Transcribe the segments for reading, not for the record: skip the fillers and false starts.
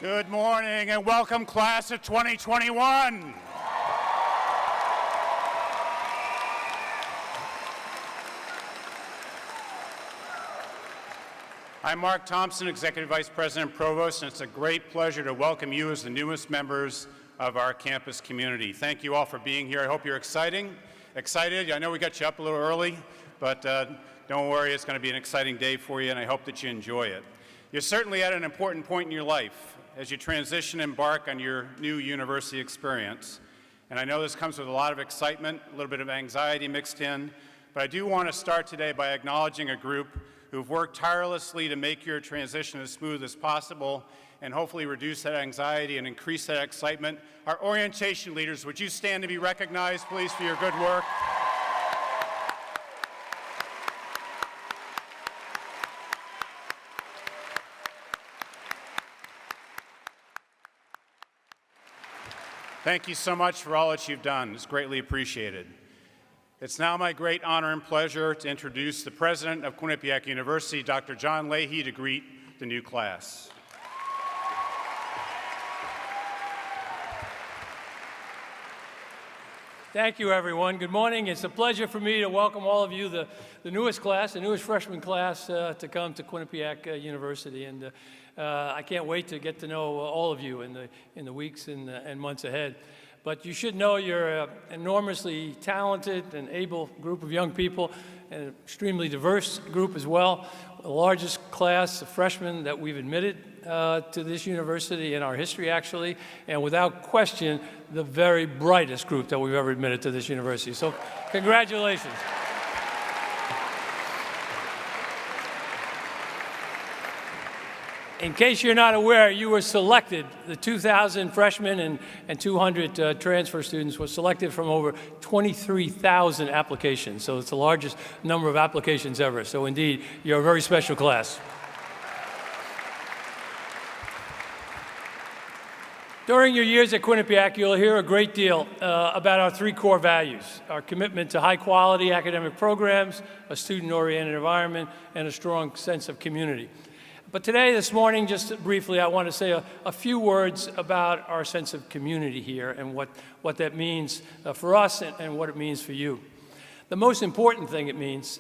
Good morning and welcome, class of 2021. I'm Mark Thompson, Executive Vice President Provost, and it's a great pleasure to welcome you as the newest members of our campus community. Thank you all for being here. I hope you're excited. I know we got you up a little early, but don't worry, it's going to be an exciting day for you, and I hope that you enjoy it. You're certainly at an important point in your life as you transition and embark on your new university experience. And I know this comes with a lot of excitement, a little bit of anxiety mixed in, but I do want to start today by acknowledging a group who've worked tirelessly to make your transition as smooth as possible and hopefully reduce that anxiety and increase that excitement. Our orientation leaders, would you stand to be recognized, please, for your good work? Thank you so much for all that you've done. It's greatly appreciated. It's now my great honor and pleasure to introduce the president of Quinnipiac University, Dr. John Lahey, to greet the new class. Thank you, everyone. Good morning. It's a pleasure for me to welcome all of you, the newest class, the newest freshman class, to come to Quinnipiac University. And I can't wait to get to know all of you in the weeks and months ahead. But you should know you're an enormously talented and able group of young people, an extremely diverse group as well. The largest class of freshmen that we've admitted to this university in our history, actually, and without question, the very brightest group that we've ever admitted to this university. So congratulations. In case you're not aware, you were selected, the 2,000 freshmen and 200 transfer students were selected from over 23,000 applications. So it's the largest number of applications ever. So indeed, you're a very special class. During your years at Quinnipiac, you'll hear a great deal about our three core values: our commitment to high-quality academic programs, a student-oriented environment, and a strong sense of community. But today, this morning, just briefly, I want to say a few words about our sense of community here and what that means for us and what it means for you. The most important thing it means,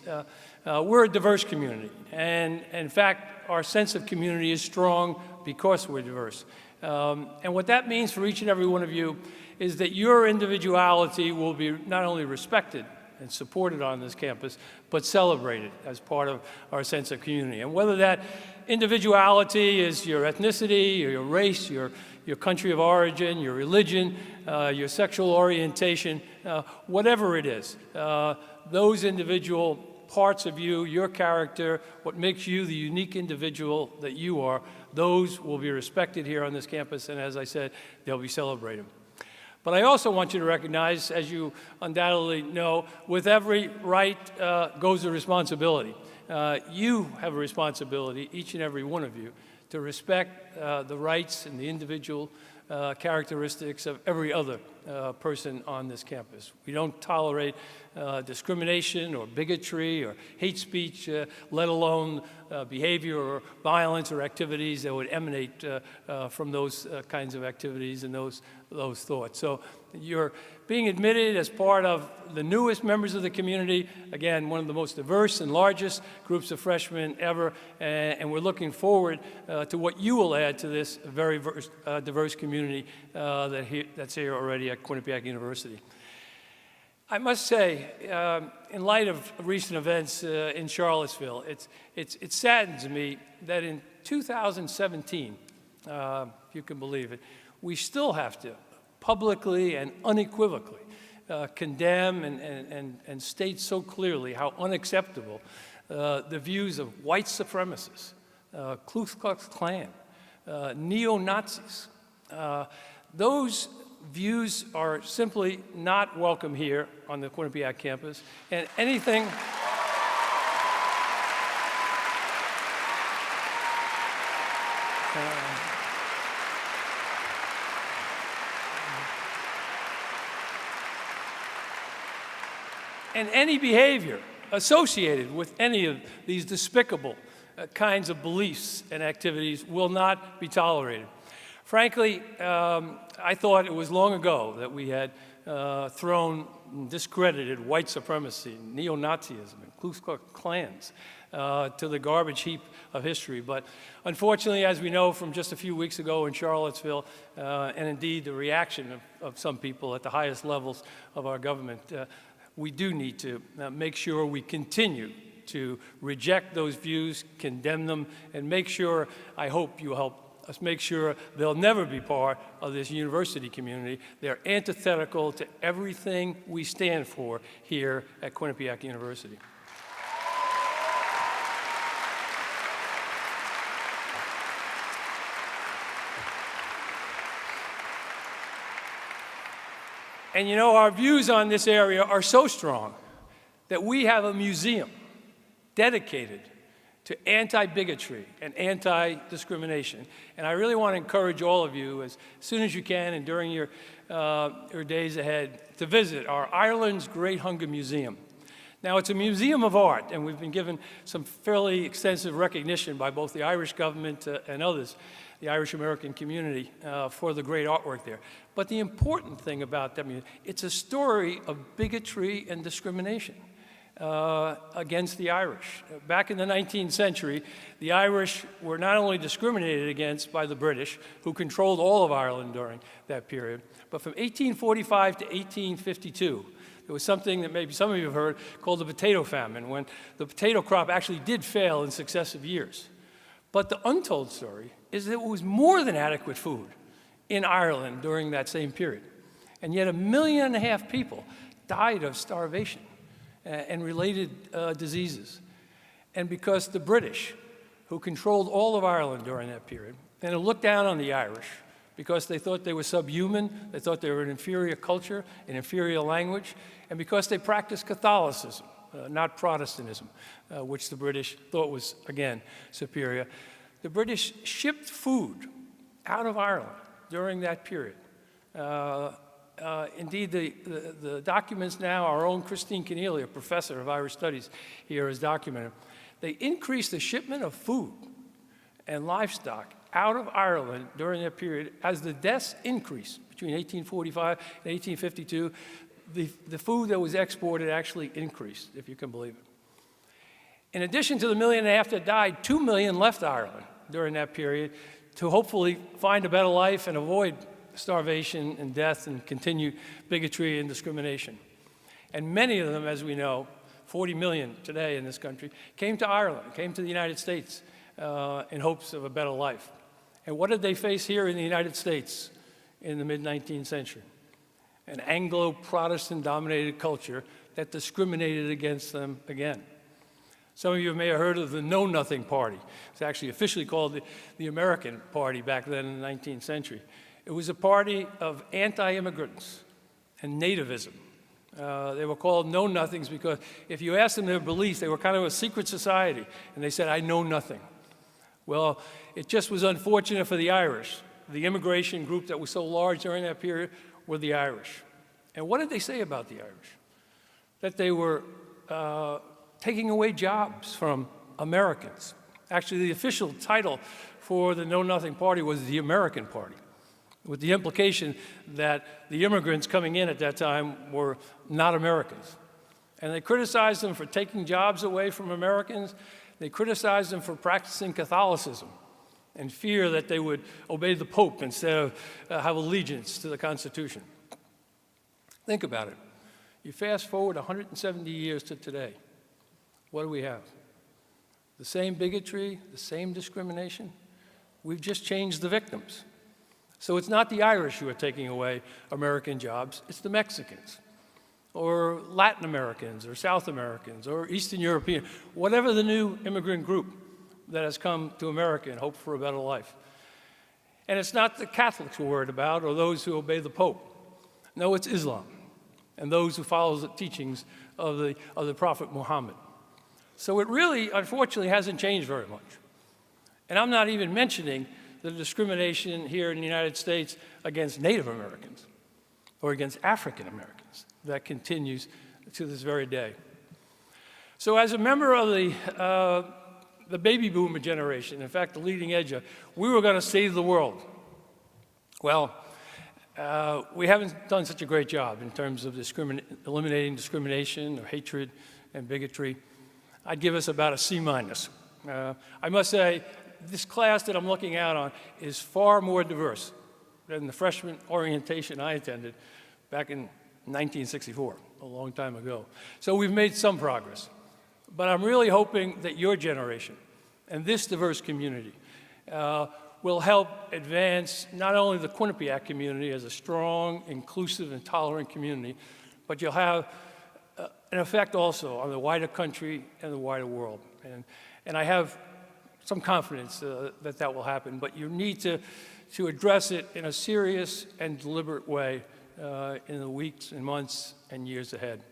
we're a diverse community. And in fact, our sense of community is strong because we're diverse. And what that means for each and every one of you is that your individuality will be not only respected and supported on this campus, but celebrated as part of our sense of community. And whether that individuality is your ethnicity, or your race, your country of origin, your religion, your sexual orientation, whatever it is, those individual parts of you, your character, what makes you the unique individual that you are, those will be respected here on this campus, and as I said, they'll be celebrated. But I also want you to recognize, as you undoubtedly know, with every right goes a responsibility. You have a responsibility, each and every one of you, to respect the rights and the individual characteristics of every other person on this campus. We don't tolerate discrimination or bigotry or hate speech, let alone behavior or violence or activities that would emanate from those kinds of activities and those thoughts. So you're being admitted as part of the newest members of the community, again, one of the most diverse and largest groups of freshmen ever, and we're looking forward to what you will add to this very diverse community that's here already at Quinnipiac University. I must say, in light of recent events in Charlottesville, it saddens me that in 2017, if you can believe it, we still have to publicly and unequivocally condemn and state so clearly how unacceptable the views of white supremacists, Ku Klux Klan, neo-Nazis. Those views are simply not welcome here on the Quinnipiac campus, and anything and any behavior associated with any of these despicable kinds of beliefs and activities will not be tolerated. Frankly, I thought it was long ago that we had thrown discredited white supremacy, neo-Nazism, and Ku Klux Klans to the garbage heap of history. But unfortunately, as we know from just a few weeks ago in Charlottesville, and indeed the reaction of some people at the highest levels of our government, we do need to make sure we continue to reject those views, condemn them, and make sure, I hope you help us make sure they'll never be part of this university community. They're antithetical to everything we stand for here at Quinnipiac University. And you know, our views on this area are so strong that we have a museum dedicated to anti-bigotry and anti-discrimination. And I really want to encourage all of you, as soon as you can and during your days ahead, to visit our Ireland's Great Hunger Museum. Now, it's a museum of art, and we've been given some fairly extensive recognition by both the Irish government and others, the Irish American community, for the great artwork there. But the important thing about that museum, it's a story of bigotry and discrimination against the Irish. Back in the 19th century, the Irish were not only discriminated against by the British, who controlled all of Ireland during that period, but from 1845 to 1852, there was something that maybe some of you have heard called the Potato Famine, when the potato crop actually did fail in successive years. But the untold story is that it was more than adequate food in Ireland during that same period. And yet 1.5 million people died of starvation and related diseases. And because the British, who controlled all of Ireland during that period, and who looked down on the Irish because they thought they were subhuman, they thought they were an inferior culture, an inferior language, and because they practiced Catholicism, not Protestantism, which the British thought was, again, superior. The British shipped food out of Ireland during that period. Indeed, the documents now, our own Christine Keneally, a professor of Irish Studies here, has documented, they increased the shipment of food and livestock out of Ireland during that period. As the deaths increased between 1845 and 1852, the food that was exported actually increased, if you can believe it. In addition to the 1.5 million that died, 2 million left Ireland during that period to hopefully find a better life and avoid starvation and death and continued bigotry and discrimination. And many of them, as we know, 40 million today in this country, came to Ireland, came to the United States in hopes of a better life. And what did they face here in the United States in the mid-19th century? An Anglo-Protestant dominated culture that discriminated against them again. Some of you may have heard of the Know Nothing Party. It's actually officially called the American Party back then in the 19th century. It was a party of anti-immigrants and nativism. They were called Know Nothings because if you asked them their beliefs, they were kind of a secret society, and they said, I know nothing. Well, it just was unfortunate for the Irish. The immigration group that was so large during that period were the Irish. And what did they say about the Irish? That they were taking away jobs from Americans. Actually, the official title for the Know Nothing Party was the American Party, with the implication that the immigrants coming in at that time were not Americans. And they criticized them for taking jobs away from Americans. They criticized them for practicing Catholicism and fear that they would obey the Pope instead of have allegiance to the Constitution. Think about it. You fast forward 170 years to today. What do we have? The same bigotry, the same discrimination. We've just changed the victims. So it's not the Irish who are taking away American jobs, it's the Mexicans, or Latin Americans, or South Americans, or Eastern European, whatever the new immigrant group that has come to America and hope for a better life. And it's not the Catholics we're worried about, or those who obey the Pope. No, it's Islam, and those who follow the teachings of the Prophet Muhammad. So it really, unfortunately, hasn't changed very much. And I'm not even mentioning the discrimination here in the United States against Native Americans or against African Americans that continues to this very day. So as a member of the baby boomer generation, in fact, the leading edge, we were going to save the world. Well, we haven't done such a great job in terms of eliminating discrimination or hatred and bigotry. I'd give us about a C-. I must say, this class that I'm looking out on is far more diverse than the freshman orientation I attended back in 1964, a long time ago. So we've made some progress. But I'm really hoping that your generation and this diverse community will help advance not only the Quinnipiac community as a strong, inclusive, and tolerant community, but you'll have an effect also on the wider country and the wider world. And I have some confidence that that will happen, but you need to address it in a serious and deliberate way in the weeks and months and years ahead.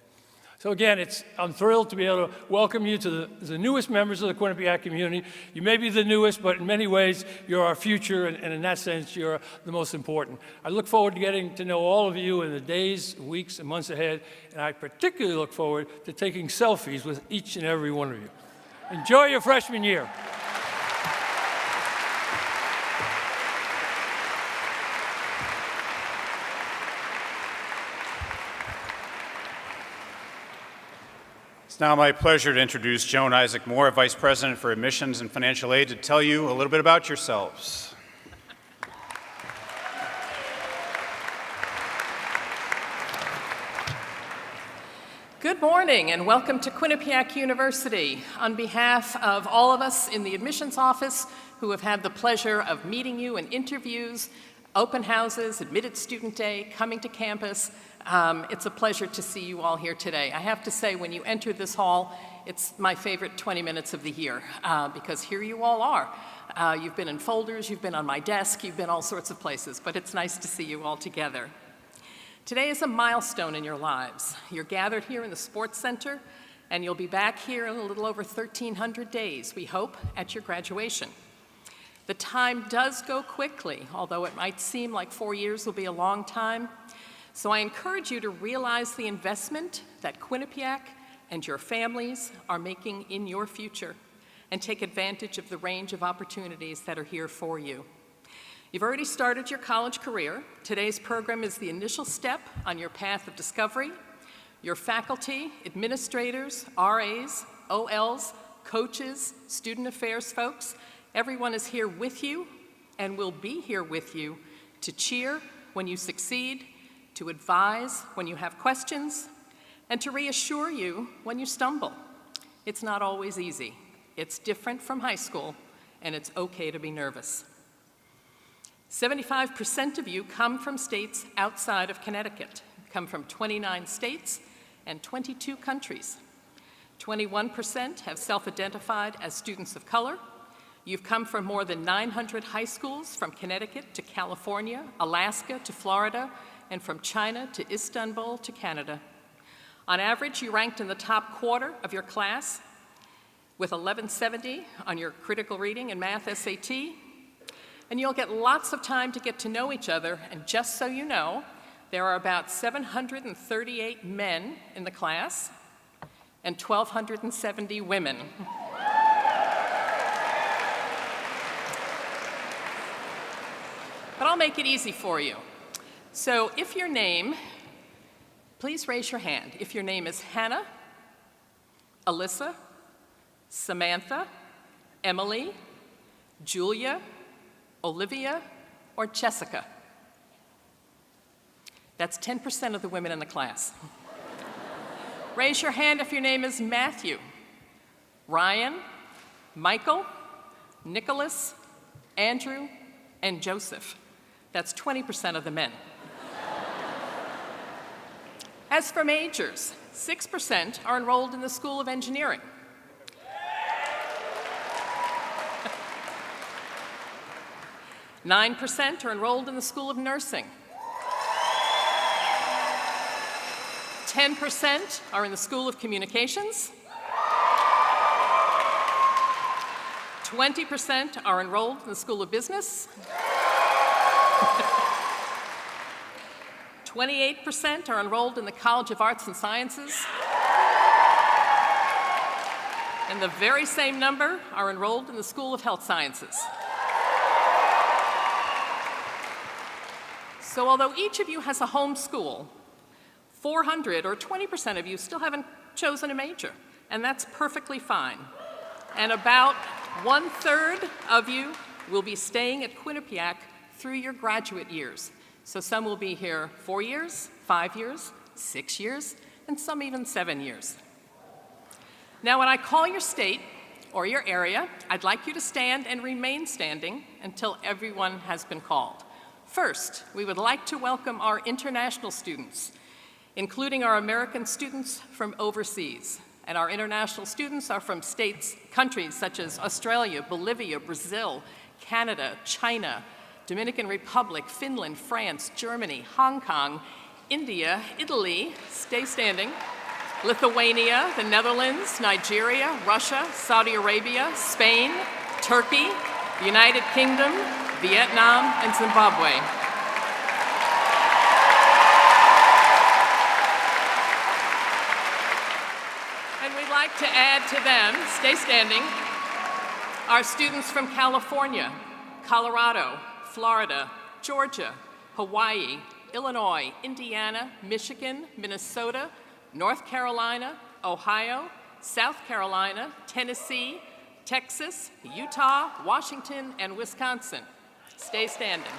So again, I'm thrilled to be able to welcome you to the newest members of the Quinnipiac community. You may be the newest, but in many ways, you're our future, and in that sense, you're the most important. I look forward to getting to know all of you in the days, weeks, and months ahead, and I particularly look forward to taking selfies with each and every one of you. Enjoy your freshman year. It's now my pleasure to introduce Joan Isaac Mohr, Vice President for Admissions and Financial Aid, to tell you a little bit about yourselves. Good morning and welcome to Quinnipiac University. On behalf of all of us in the admissions office who have had the pleasure of meeting you in interviews, open houses, admitted student day, coming to campus, it's a pleasure to see you all here today. I have to say, when you enter this hall, it's my favorite 20 minutes of the year because here you all are. You've been in folders, you've been on my desk, you've been all sorts of places, but it's nice to see you all together. Today is a milestone in your lives. You're gathered here in the Sports Center, and you'll be back here in a little over 1,300 days, we hope, at your graduation. The time does go quickly, although it might seem like 4 years will be a long time. So I encourage you to realize the investment that Quinnipiac and your families are making in your future and take advantage of the range of opportunities that are here for you. You've already started your college career. Today's program is the initial step on your path of discovery. Your faculty, administrators, RAs, OLs, coaches, student affairs folks, everyone is here with you and will be here with you to cheer when you succeed, to advise when you have questions, and to reassure you when you stumble. It's not always easy. It's different from high school, and it's okay to be nervous. 75% of you come from states outside of Connecticut, come from 29 states and 22 countries. 21% have self-identified as students of color. You've come from more than 900 high schools from Connecticut to California, Alaska to Florida, and from China to Istanbul to Canada. On average, you ranked in the top quarter of your class with 1170 on your critical reading and math SAT. And you'll get lots of time to get to know each other, and just so you know, there are about 738 men in the class and 1,270 women. But I'll make it easy for you. So if your name, please raise your hand. If your name is Hannah, Alyssa, Samantha, Emily, Julia, Olivia, or Jessica. That's 10% of the women in the class. Raise your hand if your name is Matthew, Ryan, Michael, Nicholas, Andrew, and Joseph. That's 20% of the men. As for majors, 6% are enrolled in the School of Engineering. 9% are enrolled in the School of Nursing. 10% are in the School of Communications. 20% are enrolled in the School of Business. 28% are enrolled in the College of Arts and Sciences. And the very same number are enrolled in the School of Health Sciences. So although each of you has a home school, 400 or 20% of you still haven't chosen a major, and that's perfectly fine. And about 1/3 of you will be staying at Quinnipiac through your graduate years. So some will be here 4 years, 5 years, 6 years, and some even 7 years. Now, when I call your state or your area, I'd like you to stand and remain standing until everyone has been called. First, we would like to welcome our international students, including our American students from overseas. And our international students are from countries such as Australia, Bolivia, Brazil, Canada, China, Dominican Republic, Finland, France, Germany, Hong Kong, India, Italy, stay standing, Lithuania, the Netherlands, Nigeria, Russia, Saudi Arabia, Spain, Turkey, the United Kingdom, Vietnam, and Zimbabwe. And we'd like to add to them, stay standing, our students from California, Colorado, Florida, Georgia, Hawaii, Illinois, Indiana, Michigan, Minnesota, North Carolina, Ohio, South Carolina, Tennessee, Texas, Utah, Washington, and Wisconsin. Stay standing.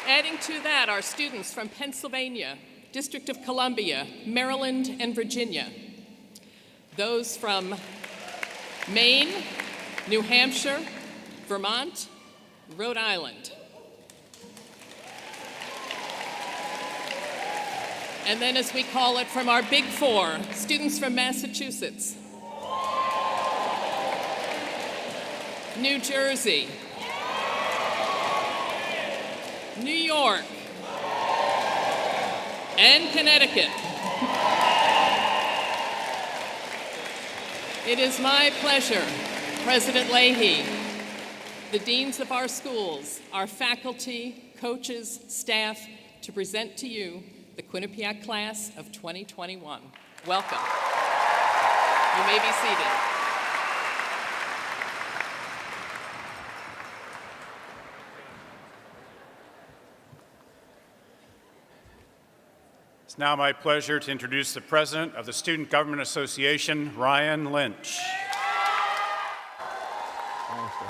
Adding to that, our students from Pennsylvania, District of Columbia, Maryland, and Virginia. Those from Maine, New Hampshire, Vermont, Rhode Island. And then, as we call it, from our Big Four, students from Massachusetts, New Jersey, New York, and Connecticut. It is my pleasure, President Lahey, the deans of our schools, our faculty, coaches, staff, to present to you the Quinnipiac class of 2021. Welcome. You may be seated. It's now my pleasure to introduce the President of the Student Government Association, Ryan Lynch. Thank you.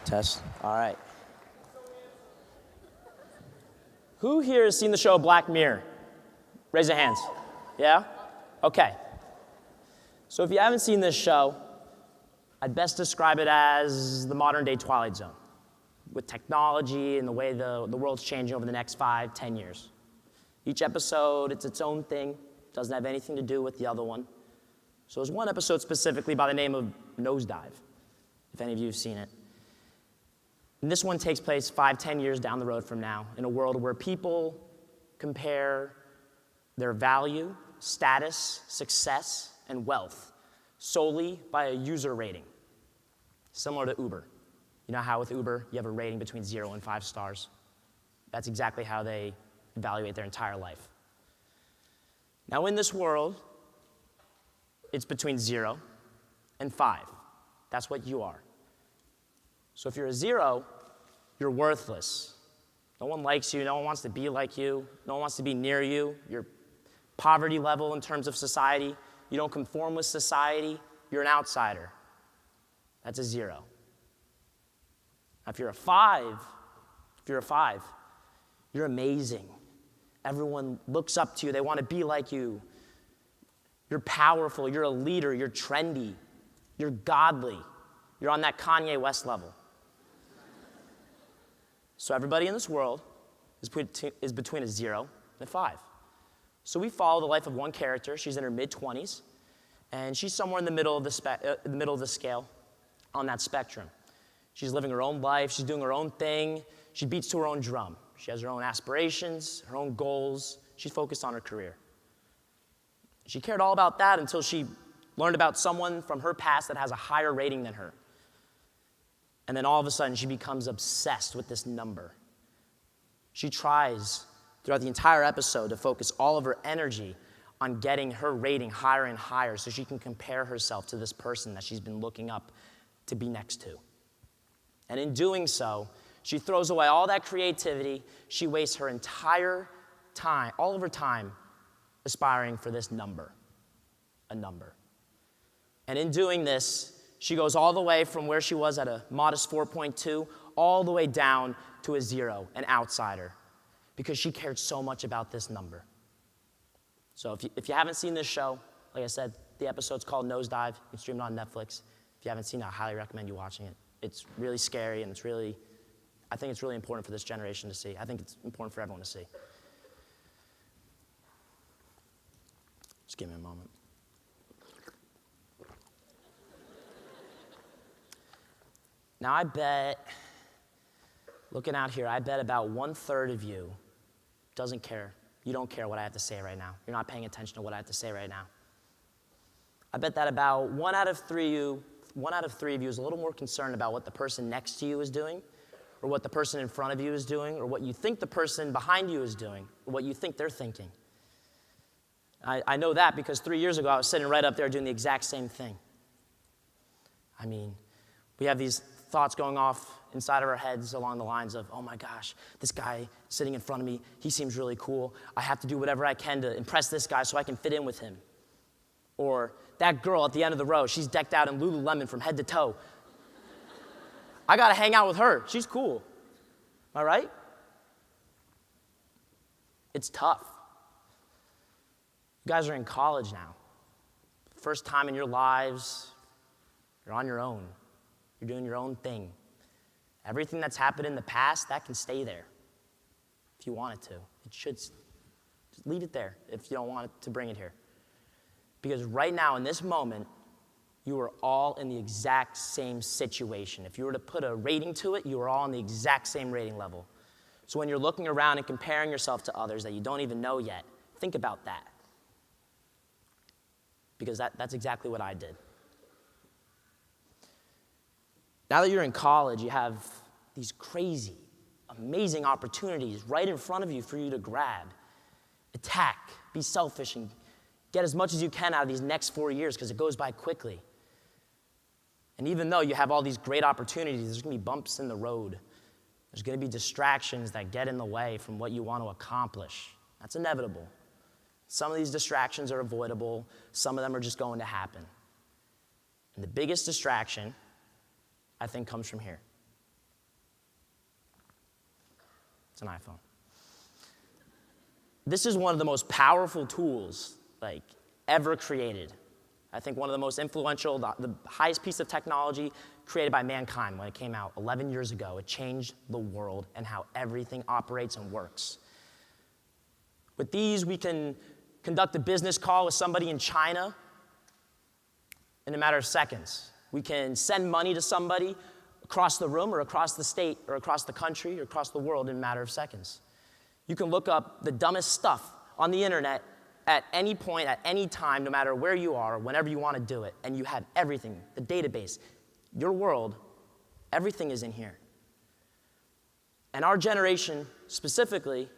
Test. All right. Who here has seen the show Black Mirror? Raise your hands. Yeah? Okay. So if you haven't seen this show, I'd best describe it as the modern-day Twilight Zone, with technology and the way the world's changing over the next 5, 10 years. Each episode, it's its own thing, doesn't have anything to do with the other one. So there's one episode specifically by the name of Nosedive, if any of you have seen it. And this one takes place 5, 10 years down the road from now, in a world where people compare their value, status, success, and wealth solely by a user rating, similar to Uber. You know how with Uber, you have a rating between 0 and 5 stars? That's exactly how they evaluate their entire life. Now in this world, it's between 0 and 5. That's what you are. So if you're a 0, you're worthless. No one likes you, no one wants to be like you, no one wants to be near you. You're poverty level in terms of society. You don't conform with society, you're an outsider. That's a 0. Now, if you're a 5, you're amazing. Everyone looks up to you. They want to be like you. You're powerful. You're a leader. You're trendy. You're godly. You're on that Kanye West level. So everybody in this world is between a 0 and a 5. So we follow the life of one character. She's in her mid-20s, and she's somewhere in the middle of the scale on that spectrum. She's living her own life. She's doing her own thing. She beats to her own drum. She has her own aspirations, her own goals. She's focused on her career. She cared all about that until she learned about someone from her past that has a higher rating than her. And then all of a sudden, she becomes obsessed with this number. She tries throughout the entire episode to focus all of her energy on getting her rating higher and higher so she can compare herself to this person that she's been looking up to be next to. And in doing so, she throws away all that creativity. She wastes her entire time, all of her time, aspiring for this number, a number. And in doing this, she goes all the way from where she was at a modest 4.2 all the way down to a 0, an outsider, because she cared so much about this number. So if you haven't seen this show, like I said, the episode's called Nosedive. You can stream it on Netflix. If you haven't seen it, I highly recommend you watching it. It's really scary, and I think it's really important for this generation to see. I think it's important for everyone to see. Just give me a moment. Now I bet, looking out here, I bet about 1/3 of you doesn't care. You don't care what I have to say right now. You're not paying attention to what I have to say right now. I bet that about one out of three of you is a little more concerned about what the person next to you is doing, or what the person in front of you is doing, or what you think the person behind you is doing, or what you think they're thinking. I know that because 3 years ago I was sitting right up there doing the exact same thing. I mean, we have these thoughts going off inside of our heads along the lines of, oh my gosh, this guy sitting in front of me, he seems really cool. I have to do whatever I can to impress this guy so I can fit in with him. Or that girl at the end of the row, she's decked out in Lululemon from head to toe. I gotta hang out with her, she's cool. Am I right? It's tough. You guys are in college now. First time in your lives, you're on your own. You're doing your own thing. Everything that's happened in the past, that can stay there if you want it to. It should. Just leave it there if you don't want it to bring it here. Because right now, in this moment, you are all in the exact same situation. If you were to put a rating to it, you are all on the exact same rating level. So when you're looking around and comparing yourself to others that you don't even know yet, think about that. Because that's exactly what I did. Now that you're in college, you have these crazy, amazing opportunities right in front of you for you to grab, attack, be selfish, and get as much as you can out of these next 4 years because it goes by quickly. And even though you have all these great opportunities, there's going to be bumps in the road. There's going to be distractions that get in the way from what you want to accomplish. That's inevitable. Some of these distractions are avoidable. Some of them are just going to happen. And the biggest distraction, I think, comes from here. It's an iPhone. This is one of the most powerful tools, ever created. I think one of the most influential, the highest piece of technology created by mankind when it came out 11 years ago. It changed the world and how everything operates and works. With these, we can conduct a business call with somebody in China in a matter of seconds. We can send money to somebody across the room or across the state or across the country or across the world in a matter of seconds. You can look up the dumbest stuff on the internet at any point, at any time, no matter where you are, whenever you want to do it, and you have everything, the database, your world, everything is in here. And our generation specifically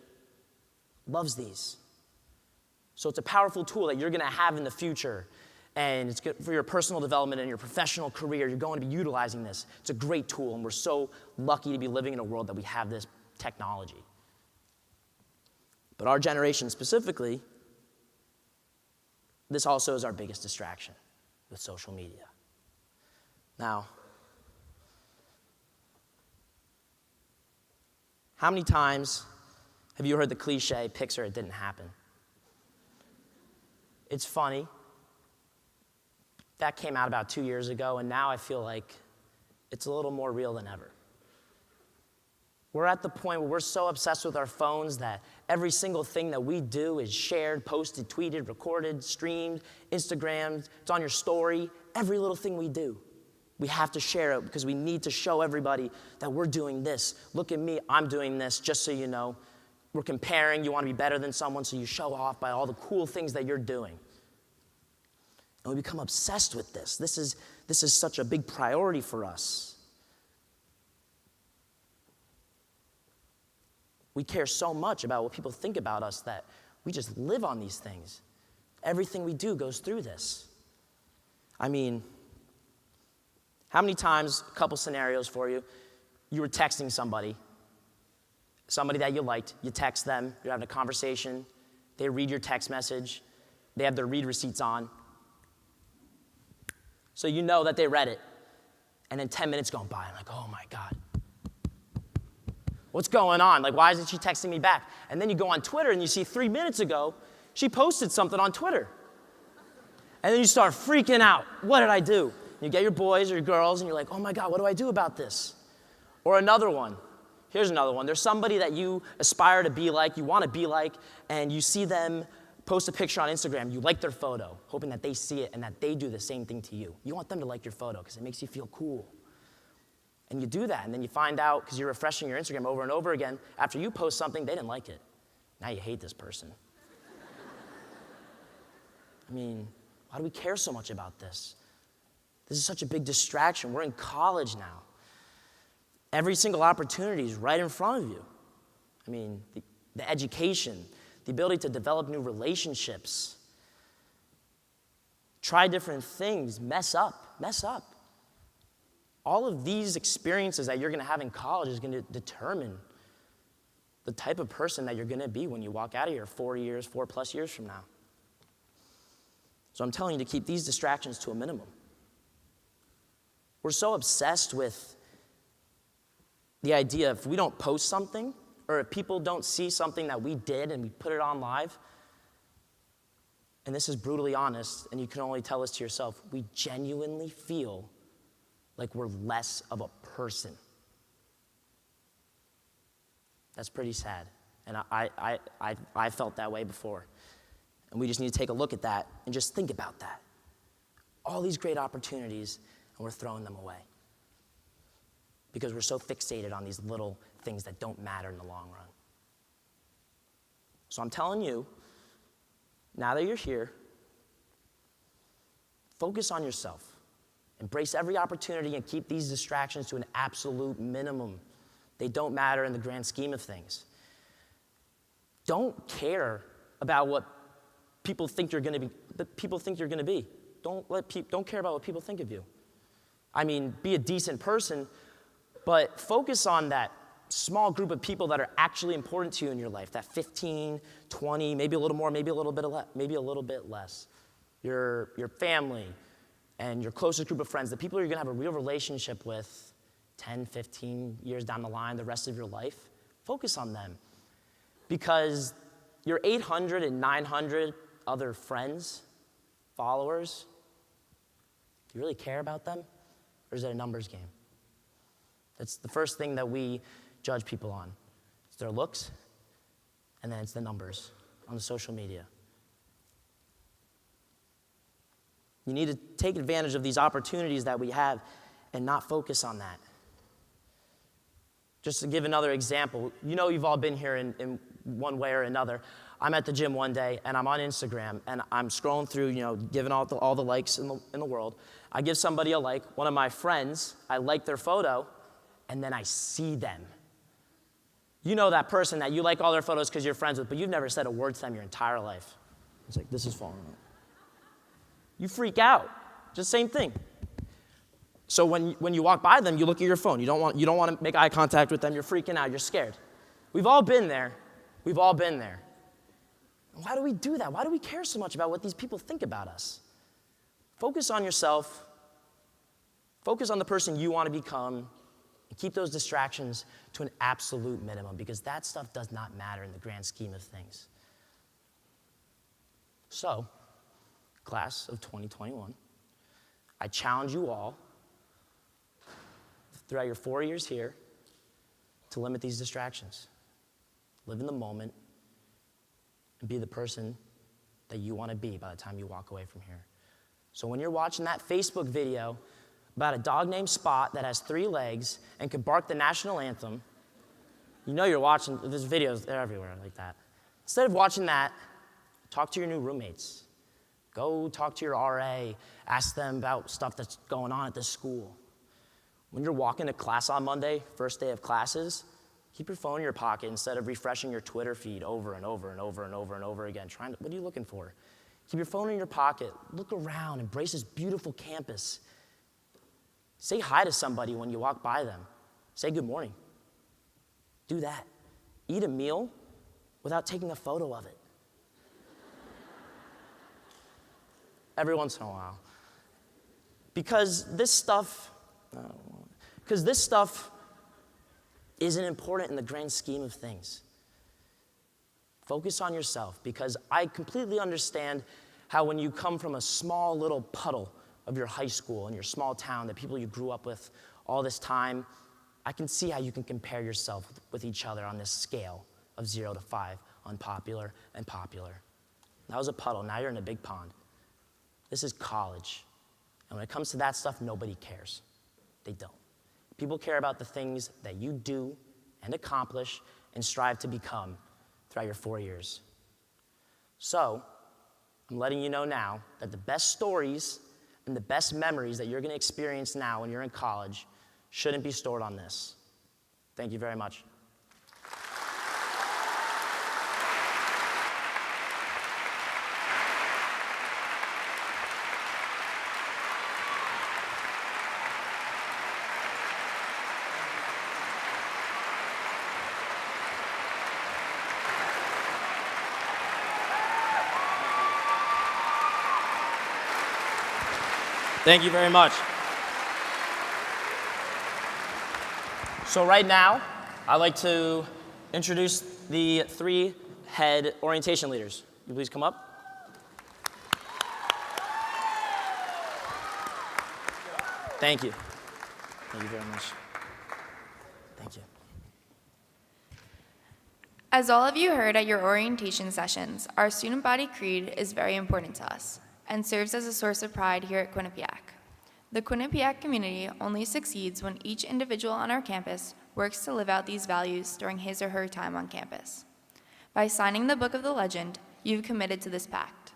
loves these. So it's a powerful tool that you're going to have in the future, and it's good for your personal development and your professional career. You're going to be utilizing this. It's a great tool, and we're so lucky to be living in a world that we have this technology. But our generation specifically, this also is our biggest distraction with social media. Now, how many times have you heard the cliche, pics or it didn't happen? It's funny. That came out about 2 years ago, and now I feel like it's a little more real than ever. We're at the point where we're so obsessed with our phones that every single thing that we do is shared, posted, tweeted, recorded, streamed, Instagrammed, it's on your story. Every little thing we do, we have to share it because we need to show everybody that we're doing this. Look at me, I'm doing this, just so you know. We're comparing, you want to be better than someone, so you show off by all the cool things that you're doing. And we become obsessed with this. This is such a big priority for us. We care so much about what people think about us that we just live on these things. Everything we do goes through this. I mean, how many times, a couple scenarios for you, you were texting somebody that you liked, you text them, you're having a conversation, they read your text message, they have their read receipts on, so you know that they read it, and then 10 minutes going by, I'm like, oh my God. What's going on? Like, why isn't she texting me back? And then you go on Twitter and you see 3 minutes ago, she posted something on Twitter. And then you start freaking out. What did I do? You get your boys or your girls and you're like, oh my God, what do I do about this? Or another one. Here's another one. There's somebody that you aspire to be like, you want to be like, and you see them post a picture on Instagram. You like their photo, hoping that they see it and that they do the same thing to you. You want them to like your photo because it makes you feel cool. And you do that, and then you find out, because you're refreshing your Instagram over and over again, after you post something, they didn't like it. Now you hate this person. I mean, why do we care so much about this? This is such a big distraction. We're in college now. Every single opportunity is right in front of you. I mean, the education, the ability to develop new relationships, try different things, mess up. All of these experiences that you're going to have in college is going to determine the type of person that you're going to be when you walk out of here 4+ years from now. So I'm telling you to keep these distractions to a minimum. We're so obsessed with the idea if we don't post something, or if people don't see something that we did and we put it on live, and this is brutally honest, and you can only tell this to yourself, we genuinely feel like we're less of a person. That's pretty sad. And I felt that way before. And we just need to take a look at that and just think about that. All these great opportunities, and we're throwing them away. Because we're so fixated on these little things that don't matter in the long run. So I'm telling you, now that you're here, focus on yourself. Embrace every opportunity and keep these distractions to an absolute minimum. They don't matter in the grand scheme of things. Don't care about what people think you're going to be. Don't care about what people think of you. I mean, be a decent person, but focus on that small group of people that are actually important to you in your life, that 15, 20, maybe a little more, maybe a little bit less. Your family, and your closest group of friends, the people you're going to have a real relationship with 10, 15 years down the line, the rest of your life, focus on them. Because your 800 and 900 other friends, followers, do you really care about them? Or is it a numbers game? That's the first thing that we judge people on. It's their looks, and then it's the numbers on the social media. You need to take advantage of these opportunities that we have and not focus on that. Just to give another example, you know you've all been here in one way or another. I'm at the gym one day, and I'm on Instagram, and I'm scrolling through, giving all the likes in the world. I give somebody a like. One of my friends, I like their photo, and then I see them. You know that person that you like all their photos because you're friends with, but you've never said a word to them your entire life. It's like, this is falling out. You freak out. Just same thing. So when you walk by them, you look at your phone. You don't want to make eye contact with them. You're freaking out. You're scared. We've all been there. Why do we do that? Why do we care so much about what these people think about us? Focus on yourself. Focus on the person you want to become. And keep those distractions to an absolute minimum, because that stuff does not matter in the grand scheme of things. So, class of 2021, I challenge you all throughout your 4 years here to limit these distractions. Live in the moment and be the person that you want to be by the time you walk away from here. So when you're watching that Facebook video about a dog named Spot that has 3 legs and can bark the national anthem, you know you're watching, there's videos, they're everywhere like that. Instead of watching that, talk to your new roommates. Go talk to your RA, ask them about stuff that's going on at the school. When you're walking to class on Monday, first day of classes, keep your phone in your pocket instead of refreshing your Twitter feed over and over and over and over and over again. What are you looking for? Keep your phone in your pocket. Look around. Embrace this beautiful campus. Say hi to somebody when you walk by them. Say good morning. Do that. Eat a meal without taking a photo of it. Every once in a while. Because this stuff isn't important in the grand scheme of things. Focus on yourself, because I completely understand how when you come from a small little puddle of your high school and your small town, the people you grew up with all this time, I can see how you can compare yourself with each other on this scale of 0 to 5, unpopular and popular. That was a puddle, now you're in a big pond. This is college. And when it comes to that stuff, nobody cares. They don't. People care about the things that you do and accomplish and strive to become throughout your 4 years. So, I'm letting you know now that the best stories and the best memories that you're going to experience now when you're in college shouldn't be stored on this. Thank you very much. Thank you very much. So right now, I'd like to introduce the 3 head orientation leaders. Will you please come up? Thank you. Thank you very much. Thank you. As all of you heard at your orientation sessions, our student body creed is very important to us and serves as a source of pride here at Quinnipiac. The Quinnipiac community only succeeds when each individual on our campus works to live out these values during his or her time on campus. By signing the Book of the Legend, you've committed to this pact.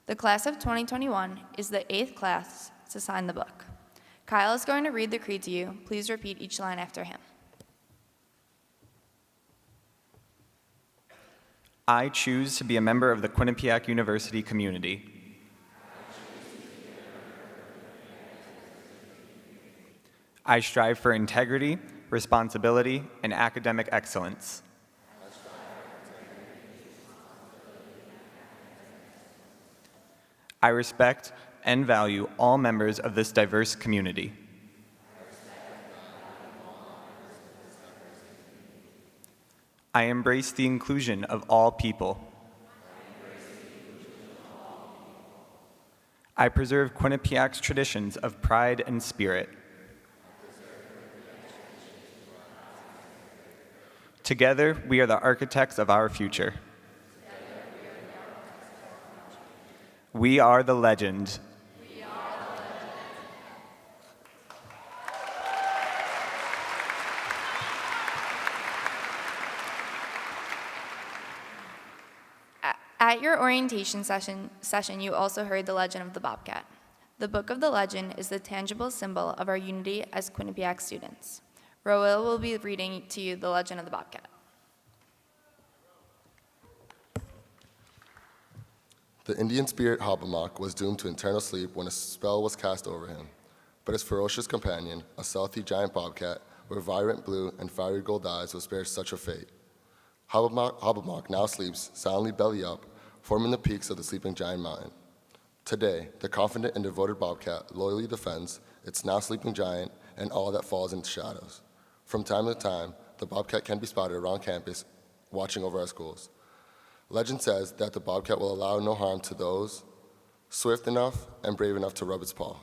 The class of 2021 is the 8th class to sign the book. Kyle is going to read the creed to you. Please repeat each line after him. I choose to be a member of the Quinnipiac University community. I strive for integrity, responsibility, and academic excellence. I respect and value all members of this diverse community. I embrace the inclusion of all people. I preserve Quinnipiac's traditions of pride and spirit. Together, we are the architects of our future. We are the legend. At your orientation session, you also heard the legend of the Bobcat. The Book of the Legend is the tangible symbol of our unity as Quinnipiac students. Roel will be reading to you the legend of the Bobcat. The Indian spirit Hobbamock was doomed to eternal sleep when a spell was cast over him. But his ferocious companion, a stealthy giant bobcat with vibrant blue and fiery gold eyes, was spared such a fate. Hobbamock now sleeps, silently belly up, forming the peaks of the sleeping giant mountain. Today, the confident and devoted bobcat loyally defends its now sleeping giant and all that falls into shadows. From time to time, the bobcat can be spotted around campus, watching over our schools. Legend says that the bobcat will allow no harm to those swift enough and brave enough to rub its paw.